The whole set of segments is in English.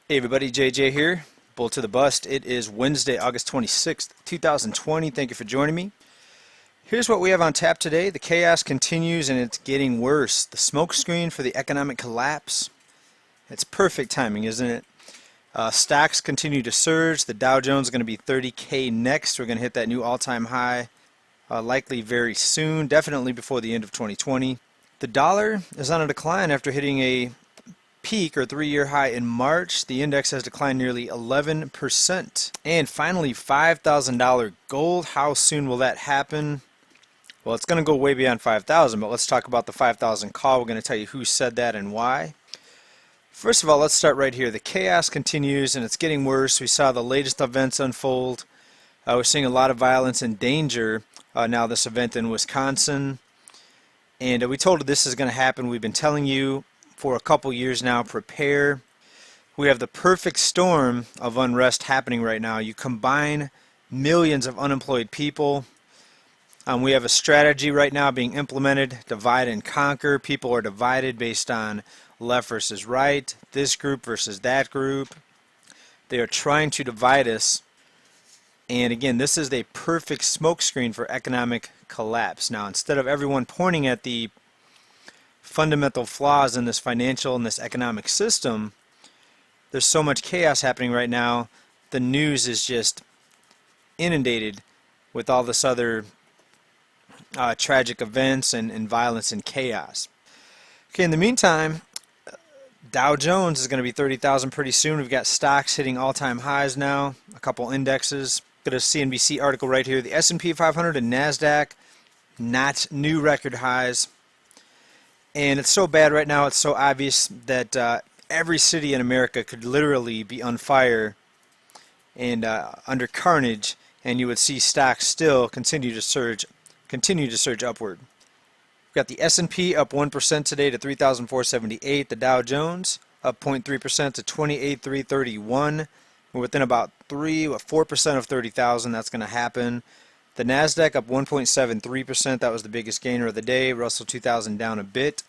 Hey everybody, JJ here. Bull to the bust. It is Wednesday, August 26th, 2020. Thank you for joining me. Here's what we have on tap today. The chaos continues and it's getting worse. The smokescreen for the economic collapse. It's perfect timing, isn't it? Stocks continue to surge. The Dow Jones is going to be 30K next. We're going to hit that new all-time high likely very soon, definitely before the end of 2020. The dollar is on a decline after hitting a peak or 3-year high in March. The index has declined nearly 11%. And finally, $5,000 gold. How soon will that happen? Well, it's going to go way beyond 5,000, but let's talk about the 5,000 call. We're going to tell you who said that and why. First of all, let's start right here. The chaos continues and it's getting worse. We saw the latest events unfold. We're seeing a lot of violence and danger. Now this event in Wisconsin. And we told you this is going to happen. We've been telling you for a couple years now, prepare. We have the perfect storm of unrest happening right now. You combine millions of unemployed people. We have a strategy right now being implemented, divide and conquer. People are divided based on left versus right, this group versus that group. They are trying to divide us. And again, this is a perfect smokescreen for economic collapse. Now, instead of everyone pointing at the fundamental flaws in this financial and this economic system, there's so much chaos happening right now. The news is just inundated with all this other tragic events and violence and chaos. Okay, in the meantime, Dow Jones is going to be 30,000 pretty soon. We've got stocks hitting all-time highs now, a couple indexes. Got a CNBC article right here. The S&P 500 and NASDAQ notch new record highs. And it's so bad right now, it's so obvious that every city in America could literally be on fire and under carnage, and you would see stocks still continue to surge upward. We've got the S&P up 1% today to 3,478. The Dow Jones up 0.3% to 28,331. We're within about 4% of 30,000. That's going to happen. The NASDAQ up 1.73%. That was the biggest gainer of the day. Russell 2000 down a bit.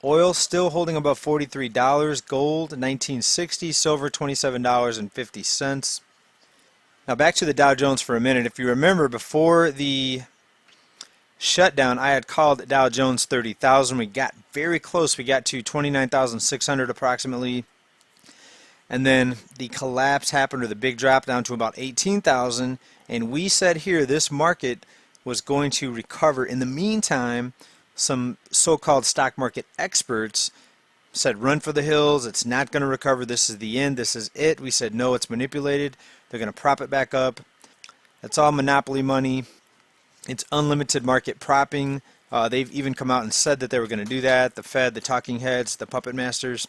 Oil still holding above $43. Gold $19.60. Silver $27.50. Now back to the Dow Jones for a minute. If you remember, before the shutdown, I had called Dow Jones 30,000. We got very close. We got to 29,600 approximately. And then the collapse happened, or the big drop down to about 18,000. And we said here this market was going to recover. In the meantime, some so-called stock market experts said run for the hills, it's not going to recover, this is the end, this is it. We said no, it's manipulated, they're going to prop it back up. It's all monopoly money. It's unlimited market propping. They've even come out and said that they were going to do that. The Fed, the talking heads, the puppet masters.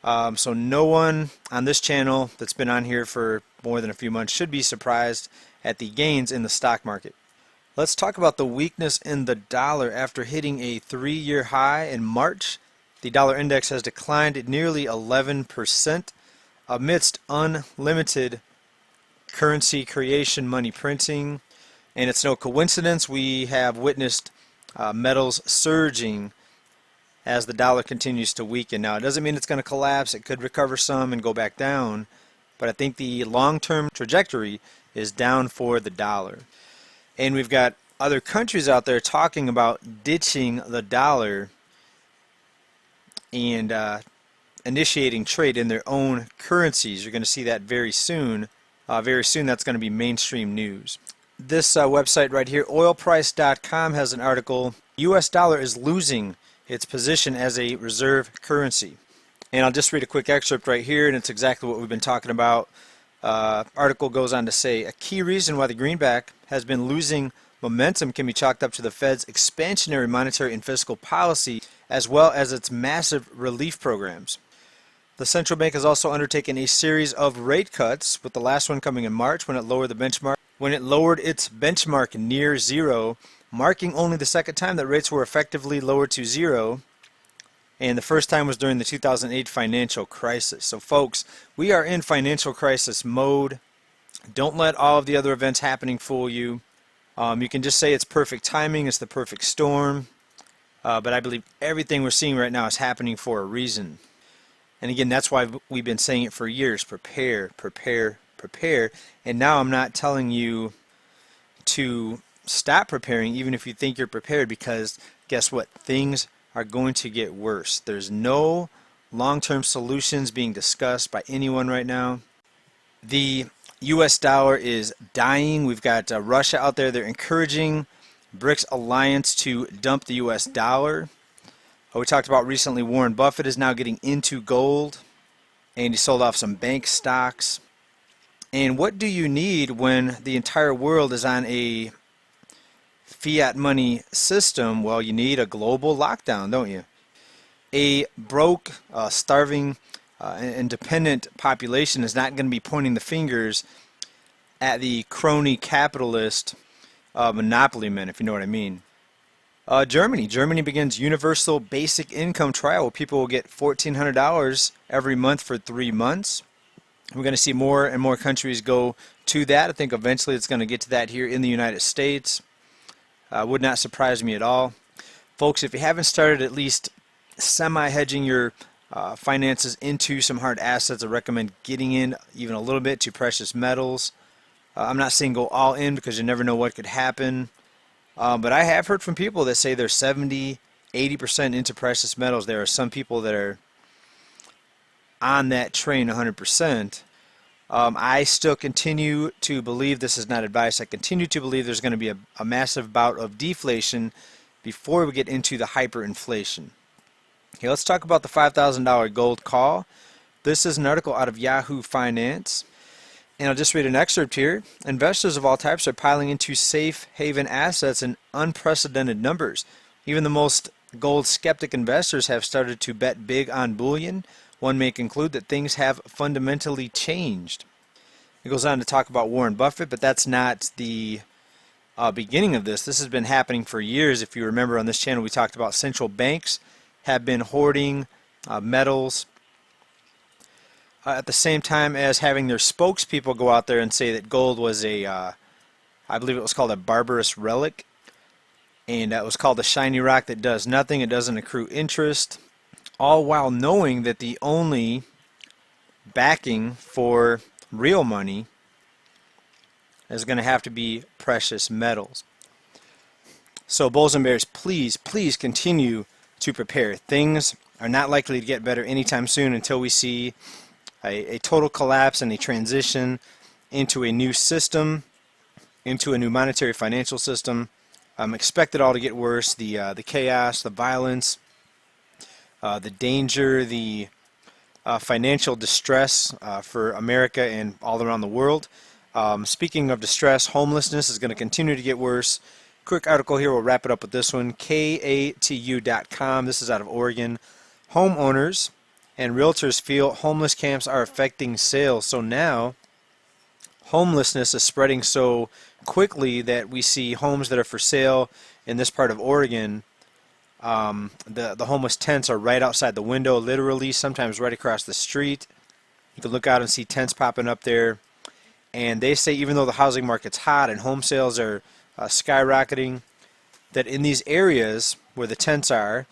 So no one on this channel that's been on here for more than a few months should be surprised at the gains in the stock market. Let's talk about the weakness in the dollar. After hitting a 3-year high in March, the dollar index has declined nearly 11% amidst unlimited currency creation, money printing. And it's no coincidence we have witnessed metals surging as the dollar continues to weaken. Now, it doesn't mean it's going to collapse. It could recover some and go back down. But I think the long-term trajectory is down for the dollar. And we've got other countries out there talking about ditching the dollar and initiating trade in their own currencies. You're going to see that very soon. Very soon that's going to be mainstream news. This website right here, oilprice.com, has an article. U.S. dollar is losing its position as a reserve currency. And I'll just read a quick excerpt right here, and it's exactly what we've been talking about. Article goes on to say, a key reason why the greenback has been losing momentum can be chalked up to the Fed's expansionary monetary and fiscal policy, as well as its massive relief programs. The central bank has also undertaken a series of rate cuts, with the last one coming in March when it lowered its benchmark near zero, marking only the second time that rates were effectively lowered to zero. And the first time was during the 2008 financial crisis. So folks, we are in financial crisis mode. Don't let all of the other events happening fool you. You can just say it's perfect timing, it's the perfect storm. But I believe everything we're seeing right now is happening for a reason. And again, that's why we've been saying it for years. Prepare, prepare, prepare. And now I'm not telling you to stop preparing even if you think you're prepared, because guess what? Things are going to get worse. There's no long-term solutions being discussed by anyone right now. The US dollar is dying. We've got Russia out there. They're encouraging BRICS alliance to dump the US dollar. We talked about recently Warren Buffett is now getting into gold, and he sold off some bank stocks. And what do you need when the entire world is on a fiat money system? Well, you need a global lockdown, don't you? A broke, starving, and dependent population is not going to be pointing the fingers at the crony capitalist monopoly men, if you know what I mean. Germany begins universal basic income trial. People will get $1,400 every month for 3 months. We're going to see more and more countries go to that. I think eventually it's going to get to that here in the United States. Would not surprise me at all. Folks, if you haven't started at least semi-hedging your finances into some hard assets, I recommend getting in even a little bit to precious metals. I'm not saying go all in, because you never know what could happen. But I have heard from people that say they're 70, 80% into precious metals. There are some people that are on that train 100%. I still continue to believe, this is not advice, I continue to believe there's going to be a massive bout of deflation before we get into the hyperinflation. Okay, let's talk about the $5,000 gold call. This is an article out of Yahoo Finance. And I'll just read an excerpt here. Investors of all types are piling into safe haven assets in unprecedented numbers. Even the most gold skeptic investors have started to bet big on bullion. One may conclude that things have fundamentally changed. It goes on to talk about Warren Buffett, but that's not the beginning of this. This has been happening for years. If you remember on this channel, we talked about central banks have been hoarding metals at the same time as having their spokespeople go out there and say that gold was I believe it was called a barbarous relic, and that was called a shiny rock that does nothing, it doesn't accrue interest, all while knowing that the only backing for real money is going to have to be precious metals. So bulls and bears, please continue to prepare. Things are not likely to get better anytime soon until we see a total collapse and a transition into a new system, into a new monetary financial system. Expect it all to get worse. The chaos, the violence, the danger, the financial distress for America and all around the world. Speaking of distress, homelessness is going to continue to get worse. Quick article here, we'll wrap it up with this one. KATU.com, this is out of Oregon. Homeowners and realtors feel homeless camps are affecting sales. So now homelessness is spreading so quickly that we see homes that are for sale in this part of Oregon. The homeless tents are right outside the window, literally, sometimes right across the street. You can look out and see tents popping up there. And they say even though the housing market's hot and home sales are skyrocketing, that in these areas where the tents are,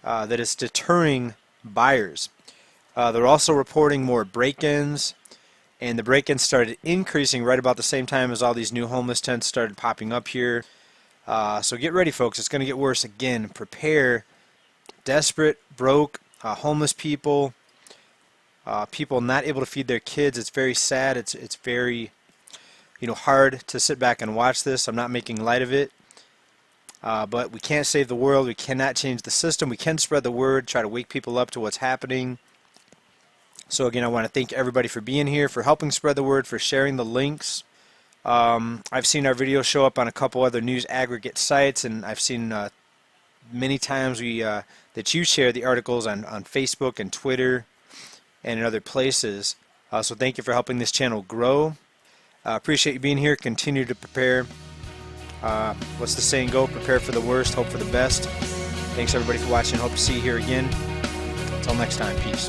that it's deterring buyers. They're also reporting more break-ins, and the break-ins started increasing right about the same time as all these new homeless tents started popping up here. So get ready, folks. It's going to get worse again. Prepare. Desperate, broke, homeless people, people not able to feed their kids. It's very sad. It's very, hard to sit back and watch this. I'm not making light of it. But we can't save the world. We cannot change the system. We can spread the word, try to wake people up to what's happening. So again, I want to thank everybody for being here, for helping spread the word, for sharing the links. I've seen our videos show up on a couple other news aggregate sites, and I've seen many times that you share the articles on Facebook and Twitter and in other places. So thank you for helping this channel grow. Appreciate you being here. Continue to prepare. What's the saying go? Prepare for the worst, hope for the best. Thanks everybody for watching. Hope to see you here again. Until next time, peace.